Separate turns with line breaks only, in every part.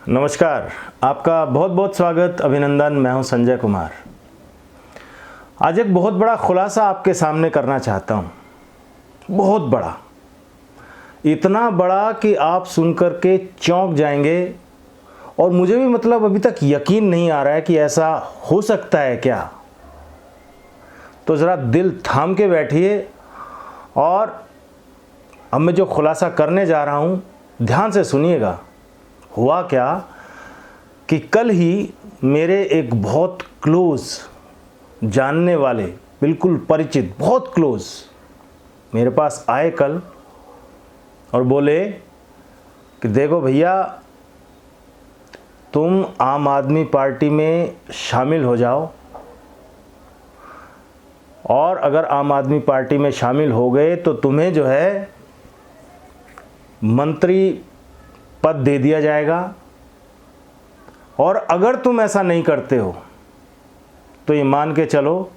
नमस्कार, आपका बहुत बहुत स्वागत, अभिनंदन। मैं हूं संजय कुमार। आज एक बहुत बड़ा खुलासा आपके सामने करना चाहता हूं। बहुत बड़ा, इतना बड़ा कि आप सुनकर के चौंक जाएंगे और मुझे भी अभी तक यकीन नहीं आ रहा है कि ऐसा हो सकता है क्या। तो ज़रा दिल थाम के बैठिए और अब मैं जो खुलासा करने जा रहा हूं, ध्यान से सुनिएगा। हुआ क्या कि कल ही मेरे एक बहुत क्लोज जानने वाले, बिल्कुल परिचित, बहुत क्लोज मेरे पास आए कल और बोले कि देखो भैया, तुम आम आदमी पार्टी में शामिल हो जाओ और अगर आम आदमी पार्टी में शामिल हो गए तो तुम्हें जो है मंत्री पद दे दिया जाएगा, और अगर तुम ऐसा नहीं करते हो तो ये मान के चलो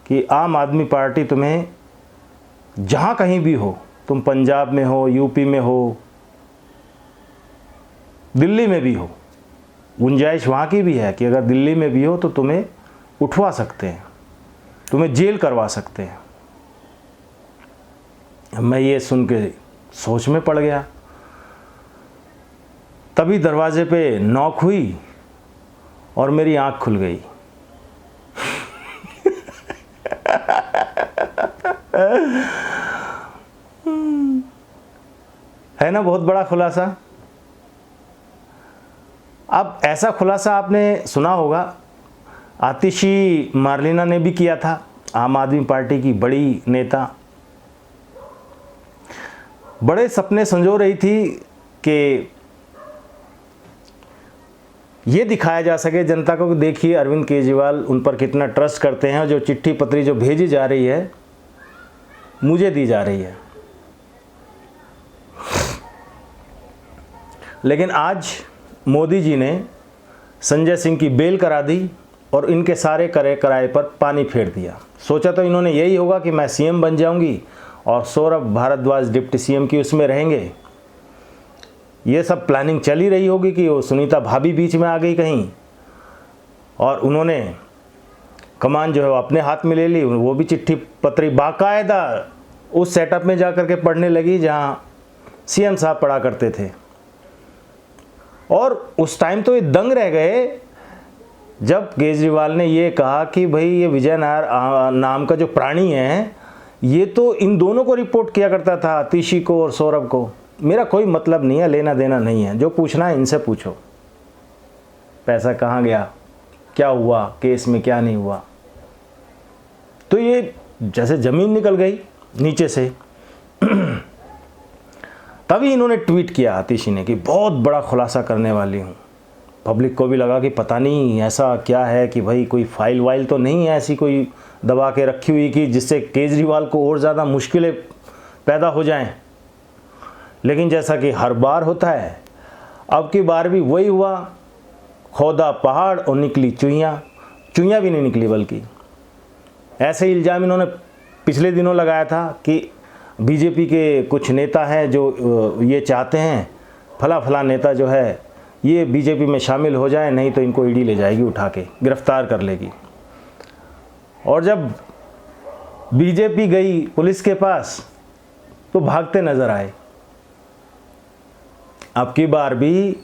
कि आम आदमी पार्टी तुम्हें जहाँ कहीं भी हो, तुम पंजाब में हो, यूपी में हो, दिल्ली में भी हो, गुंजाइश वहाँ की भी है कि अगर दिल्ली में भी हो तो तुम्हें उठवा सकते हैं, तुम्हें जेल करवा सकते हैं। मैं ये सुन के सोच में पड़ गया। तभी दरवाजे पे नॉक हुई और मेरी आंख खुल गई। है ना बहुत बड़ा खुलासा। अब ऐसा खुलासा आपने सुना होगा, आतिशी मार्लिना ने भी किया था, आम आदमी पार्टी की बड़ी नेता। बड़े सपने संजो रही थी कि ये दिखाया जा सके जनता को कि देखिए अरविंद केजरीवाल उन पर कितना ट्रस्ट करते हैं, जो चिट्ठी पत्री जो भेजी जा रही है मुझे दी जा रही है। लेकिन आज मोदी जी ने संजय सिंह की बेल करा दी और इनके सारे कराए पर पानी फेर दिया। सोचा तो इन्होंने यही होगा कि मैं सीएम बन जाऊंगी और सौरभ भारद्वाज डिप्टी सीएम की उसमें रहेंगे। ये सब प्लानिंग चली रही होगी कि वो सुनीता भाभी बीच में आ गई कहीं और उन्होंने कमान जो है वो अपने हाथ में ले ली। वो भी चिट्ठी पत्री बाकायदा उस सेटअप में जा कर के पढ़ने लगी जहां सीएम साहब पढ़ा करते थे। और उस टाइम तो ये दंग रह गए जब केजरीवाल ने ये कहा कि भाई ये विजय नायर नाम का जो प्राणी है ये तो इन दोनों को रिपोर्ट किया करता था, आतिशी को और सौरभ को। मेरा कोई मतलब नहीं है, लेना देना नहीं है, जो पूछना है इनसे पूछो। पैसा कहाँ गया, क्या हुआ, केस में क्या नहीं हुआ। तो ये जैसे ज़मीन निकल गई नीचे से। तभी इन्होंने ट्वीट किया आतिशी ने कि बहुत बड़ा खुलासा करने वाली हूँ। पब्लिक को भी लगा कि पता नहीं ऐसा क्या है कि भाई कोई फाइल वाइल तो नहीं है ऐसी कोई दबा के रखी हुई कि जिससे केजरीवाल को और ज़्यादा मुश्किलें पैदा हो जाएं। लेकिन जैसा कि हर बार होता है, अब की बार भी वही हुआ। खोदा पहाड़ और निकली चुईयाँ। चुईयाँ भी नहीं निकली, बल्कि ऐसे ही इल्ज़ाम इन्होंने पिछले दिनों लगाया था कि बीजेपी के कुछ नेता हैं जो ये चाहते हैं, फला नेता जो है ये बीजेपी में शामिल हो जाए, नहीं तो इनको ईडी ले जाएगी, उठा के गिरफ्तार कर लेगी। और जब बीजेपी गई पुलिस के पास तो भागते नजर आए। अब की बार भी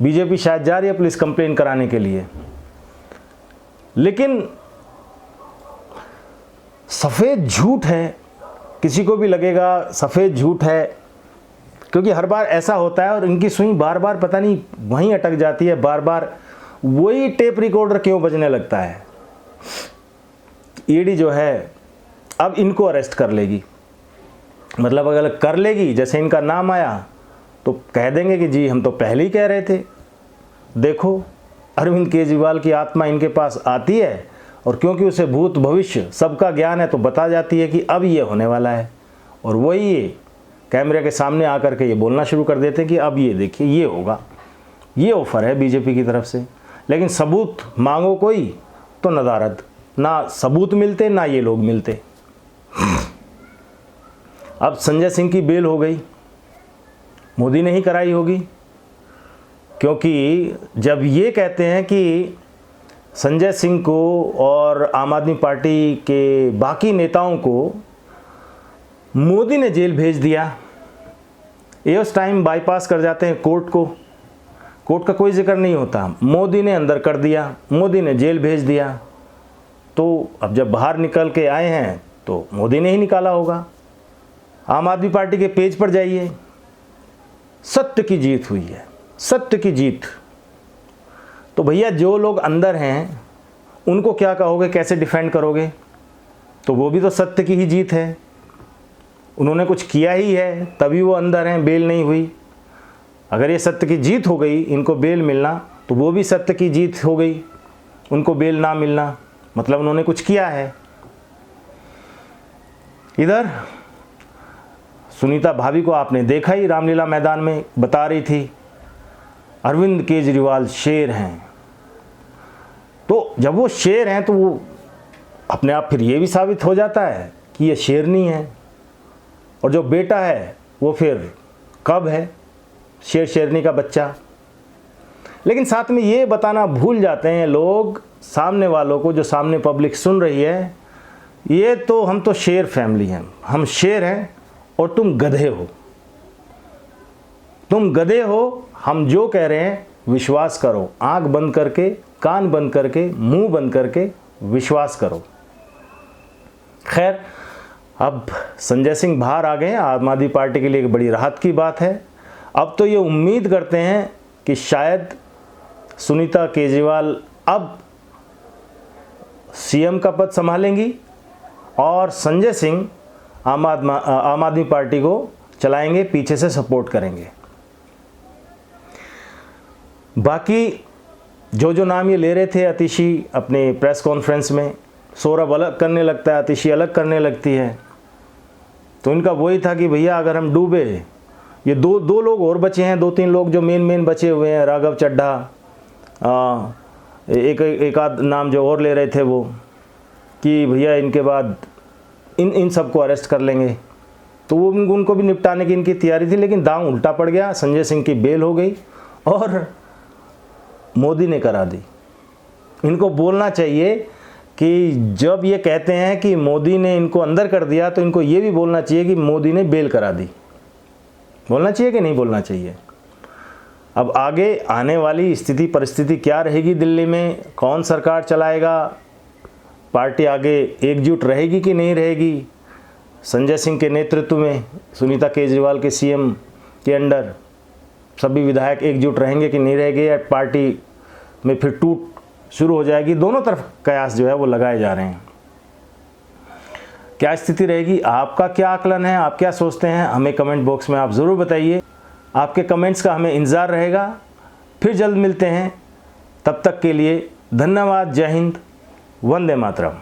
बीजेपी शायद जा रही है पुलिस कंप्लेन कराने के लिए, लेकिन सफ़ेद झूठ है। किसी को भी लगेगा सफ़ेद झूठ है, क्योंकि हर बार ऐसा होता है और इनकी सुई बार बार पता नहीं वहीं अटक जाती है। बार बार वही टेप रिकॉर्डर क्यों बजने लगता है। ईडी जो है अब इनको अरेस्ट कर लेगी, अगर कर लेगी, जैसे इनका नाम आया तो कह देंगे कि जी हम तो पहले ही कह रहे थे। देखो अरविंद केजरीवाल की आत्मा इनके पास आती है और क्योंकि उसे भूत भविष्य सबका ज्ञान है तो बता जाती है कि अब ये होने वाला है, और वही ये कैमरे के सामने आकर के ये बोलना शुरू कर देते हैं कि अब ये देखिए ये होगा, ये ऑफ़र है बीजेपी की तरफ से। लेकिन सबूत मांगो कोई तो नदारद, ना सबूत मिलते ना ये लोग मिलते। अब संजय सिंह की बेल हो गई, मोदी ने ही कराई होगी। क्योंकि जब ये कहते हैं कि संजय सिंह को और आम आदमी पार्टी के बाकी नेताओं को मोदी ने जेल भेज दिया, ये उस टाइम बाईपास कर जाते हैं कोर्ट को, कोर्ट का कोई जिक्र नहीं होता, मोदी ने अंदर कर दिया, मोदी ने जेल भेज दिया। तो अब जब बाहर निकल के आए हैं तो मोदी ने ही निकाला होगा। आम आदमी पार्टी के पेज पर जाइए, सत्य की जीत हुई है, सत्य की जीत। तो भैया जो लोग अंदर हैं उनको क्या कहोगे, कैसे डिफेंड करोगे? तो वो भी तो सत्य की ही जीत है, उन्होंने कुछ किया ही है तभी वो अंदर हैं, बेल नहीं हुई। अगर ये सत्य की जीत हो गई, इनको बेल मिलना, तो वो भी सत्य की जीत हो गई, उनको बेल ना मिलना, मतलब उन्होंने कुछ किया है। इधर सुनीता भाभी को आपने देखा ही, रामलीला मैदान में बता रही थी अरविंद केजरीवाल शेर हैं। तो जब वो शेर हैं तो वो अपने आप फिर ये भी साबित हो जाता है कि ये शेरनी है, और जो बेटा है वो फिर कब है, शेर शेरनी का बच्चा। लेकिन साथ में ये बताना भूल जाते हैं लोग सामने वालों को, जो सामने पब्लिक सुन रही है, ये तो हम तो शेर फैमिली हैं, हम शेर हैं और तुम गधे हो, तुम गधे हो, हम जो कह रहे हैं विश्वास करो, आंख बंद करके, कान बंद करके, मुंह बंद करके विश्वास करो। खैर, अब संजय सिंह बाहर आ गए, आम आदमी पार्टी के लिए एक बड़ी राहत की बात है। अब तो ये उम्मीद करते हैं कि शायद सुनीता केजरीवाल अब सीएम का पद संभालेंगी और संजय सिंह आम आदमी पार्टी को चलाएंगे, पीछे से सपोर्ट करेंगे। बाकी जो नाम ये ले रहे थे, आतिशी अपने प्रेस कॉन्फ्रेंस में, सौरभ अलग करने लगता है, आतिशी अलग करने लगती है, तो इनका वही था कि भैया अगर हम डूबे, ये दो लोग और बचे हैं, 2-3 लोग जो मेन बचे हुए हैं, राघव चड्ढा, एक आध नाम जो और ले रहे थे वो, कि भैया इनके बाद इन सबको अरेस्ट कर लेंगे, तो वो उनको भी निपटाने की इनकी तैयारी थी। लेकिन दांव उल्टा पड़ गया, संजय सिंह की बेल हो गई और मोदी ने करा दी। इनको बोलना चाहिए कि जब ये कहते हैं कि मोदी ने इनको अंदर कर दिया, तो इनको ये भी बोलना चाहिए कि मोदी ने बेल करा दी। बोलना चाहिए कि नहीं बोलना चाहिए? अब आगे आने वाली स्थिति परिस्थिति क्या रहेगी दिल्ली में, कौन सरकार चलाएगा, पार्टी आगे एकजुट रहेगी कि नहीं रहेगी, संजय सिंह के नेतृत्व में, सुनीता केजरीवाल के सीएम के अंडर सभी विधायक एकजुट रहेंगे कि नहीं रहेंगे, या पार्टी में फिर टूट शुरू हो जाएगी? दोनों तरफ कयास जो है वो लगाए जा रहे हैं। क्या स्थिति रहेगी, आपका क्या आकलन है, आप क्या सोचते हैं, हमें कमेंट बॉक्स में आप ज़रूर बताइए। आपके कमेंट्स का हमें इंतज़ार रहेगा। फिर जल्द मिलते हैं, तब तक के लिए धन्यवाद। जय हिंद, वंदे मातरम।